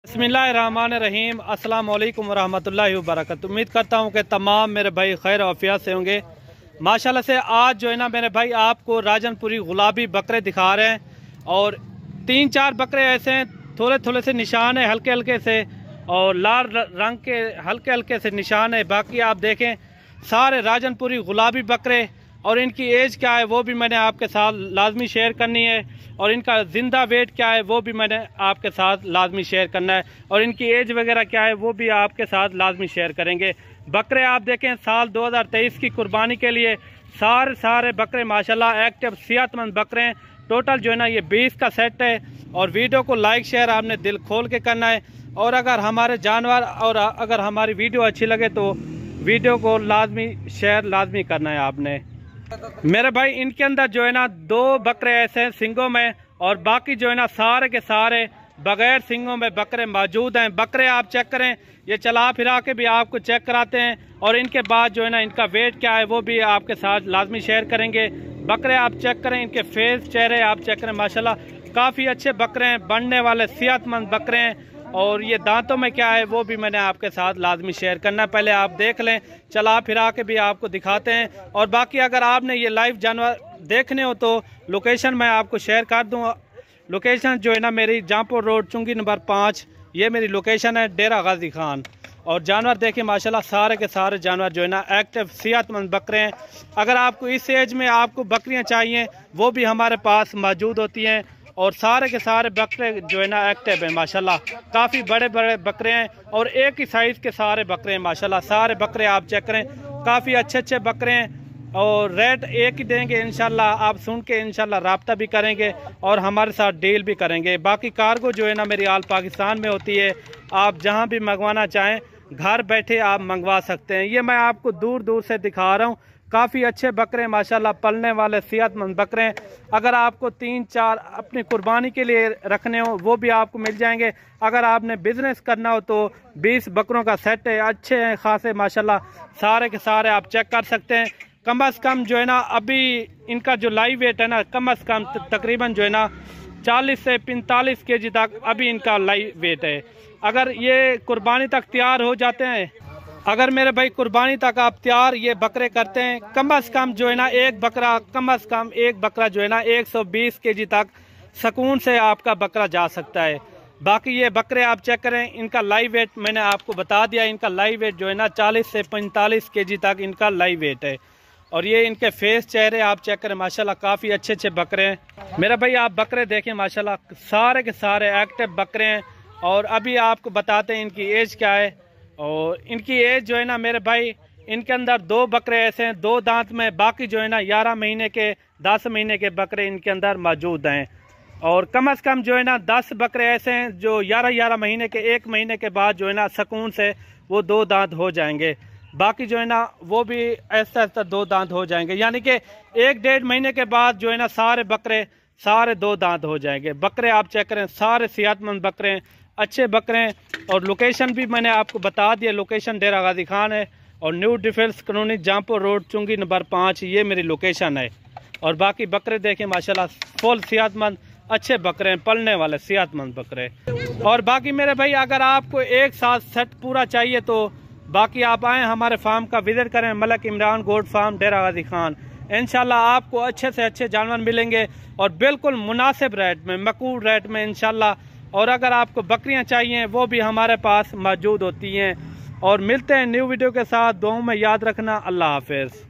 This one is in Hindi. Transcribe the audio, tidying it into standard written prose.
बिस्मिल्लाहिर्रहमानिर्रहीम। अस्सलाम वालेकुम रहमतुल्लाहि व बरकातुहू। उम्मीद करता हूँ कि तमाम मेरे भाई खैर आफियत से होंगे। माशाल्लाह से आज जो है ना मेरे भाई आपको राजनपुरी गुलाबी बकरे दिखा रहे हैं और 3-4 बकरे ऐसे हैं, थोड़े थोड़े से निशान है हल्के हल्के से और लाल रंग के हल्के हल्के से निशान है। बाकी आप देखें सारे राजनपुरी गुलाबी बकरे और इनकी एज क्या है वो भी मैंने आपके साथ लाजमी शेयर करनी है और इनका ज़िंदा वेट क्या है वो भी मैंने आपके साथ लाजमी शेयर करना है और इनकी एज वगैरह क्या है वो भी आपके साथ लाजमी शेयर करेंगे। बकरे आप देखें साल 2023 की कुर्बानी के लिए सारे बकरे माशाल्लाह एक्टिव सेहतमंद बकरे हैं। टोटल जो है ना ये 20 का सेट है और वीडियो को लाइक शेयर आपने दिल खोल के करना है और अगर हमारे जानवर और अगर हमारी वीडियो अच्छी लगे तो वीडियो को लाजमी शेयर लाजमी करना है आपने। मेरे भाई इनके अंदर जो है ना 2 बकरे ऐसे हैं सिंगों में और बाकी जो है ना सारे के सारे बगैर सिंगों में बकरे मौजूद हैं। बकरे आप चेक करें, ये चला फिरा के भी आपको चेक कराते हैं और इनके बाद जो है ना इनका वेट क्या है वो भी आपके साथ लाजमी शेयर करेंगे। बकरे आप चेक करें, इनके फेस चेहरे आप चेक करें, माशाल्लाह काफ़ी अच्छे बकरे हैं, बढ़ने वाले सेहतमंद बकरे हैं और ये दांतों में क्या है वो भी मैंने आपके साथ लाजमी शेयर करना है। पहले आप देख लें, चला फिरा के भी आपको दिखाते हैं और बाकी अगर आपने ये लाइव जानवर देखने हो तो लोकेशन मैं आपको शेयर कर दूँ। लोकेशन जो है ना मेरी जहाँपुर रोड चुंगी नंबर 5 ये मेरी लोकेशन है, डेरा गाजी खान। और जानवर देखिए माशाल्लाह सारे के सारे जानवर जो है ना एक्टिव सेहतमंद बकरे हैं। अगर आपको इस एज में आपको बकरियाँ चाहिए वो भी हमारे पास मौजूद होती हैं और सारे के सारे बकरे जो है ना एक्टिव हैं माशाल्लाह। काफ़ी बड़े बड़े बकरे हैं और एक ही साइज़ के सारे बकरे हैं माशाल्लाह। सारे बकरे आप चेक करें, काफ़ी अच्छे बकरे हैं और रेट एक ही देंगे इंशाल्लाह। आप सुन के इंशाल्लाह राब्ता भी करेंगे और हमारे साथ डील भी करेंगे। बाकी कार्गो जो है ना मेरी आल पाकिस्तान में होती है, आप जहाँ भी मंगवाना चाहें घर बैठे आप मंगवा सकते हैं। ये मैं आपको दूर दूर से दिखा रहा हूँ, काफ़ी अच्छे बकरे माशाल्लाह, पलने वाले सेहतमंद बकरे हैं। अगर आपको 3-4 अपनी कुर्बानी के लिए रखने हो वो भी आपको मिल जाएंगे। अगर आपने बिजनेस करना हो तो 20 बकरों का सेट है, अच्छे हैं खासे माशाल्लाह, सारे के सारे आप चेक कर सकते हैं। कम अज़ कम जो है ना अभी इनका जो लाइव वेट है ना कम अज़ कम तकरीबन जो है ना 40 से 45 kg तक अभी इनका लाइव वेट है। अगर ये कुर्बानी तक तैयार हो जाते हैं, अगर मेरे भाई कुर्बानी तक आप तैयार ये बकरे करते हैं, कम अज़ कम जो है ना एक बकरा कम अज़ कम एक बकरा जो है ना 120 kg तक सुकून से आपका बकरा जा सकता है। बाकी ये बकरे आप चेक करें, इनका लाइव वेट मैंने आपको बता दिया। इनका लाइव वेट जो है ना 40 से 45 kg तक इनका लाइव वेट है और ये इनके फेस चेहरे आप चेक करें माशाल्लाह, काफ़ी अच्छे बकरे हैं। मेरा भाई आप बकरे देखें माशाल्लाह, सारे के सारे एक्टिव बकरे हैं और अभी आपको बताते हैं इनकी एज क्या है। और इनकी एज जो है ना मेरे भाई इनके अंदर 2 बकरे ऐसे हैं 2 दांत में, बाकी जो है ना 11 महीने के 10 महीने के बकरे इनके अंदर मौजूद हैं और कम अज़ कम जो है ना 10 बकरे ऐसे हैं जो 11 महीने के 1 महीने के बाद जो है ना सुकून से वो 2 दांत हो जाएंगे। बाकी जो है ना वो भी ऐसा 2 दांत हो जाएंगे, यानी कि 1-1.5 महीने के बाद जो है ना सारे बकरे सारे 2 दांत हो जाएंगे। बकरे आप चेक करें, सारे सेहतमंद बकरे हैं, अच्छे बकरे हैं और लोकेशन भी मैंने आपको बता दिया। लोकेशन डेरा गाजी खान है और न्यू डिफेंस कॉलोनी जहाँपुर रोड चुंगी नंबर 5 ये मेरी लोकेशन है। और बाकी बकरे देखें माशाल्लाह फुल सेहतमंद अच्छे बकरे हैं, पलने वाले सेहतमंद बकरे। और बाकी मेरे भाई अगर आपको एक साथ सेट पूरा चाहिए तो बाकी आप आएँ हमारे फार्म का विजिट करें, मलक इमरान गोट फार्म डेरा गाजी खान। इंशाल्लाह आपको अच्छे से अच्छे जानवर मिलेंगे और बिल्कुल मुनासिब रेट में, मकबूल रेट में इंशाल्लाह। और अगर आपको बकरियां चाहिए वो भी हमारे पास मौजूद होती हैं। और मिलते हैं न्यू वीडियो के साथ, दुआओं में याद रखना। अल्लाह हाफिज़।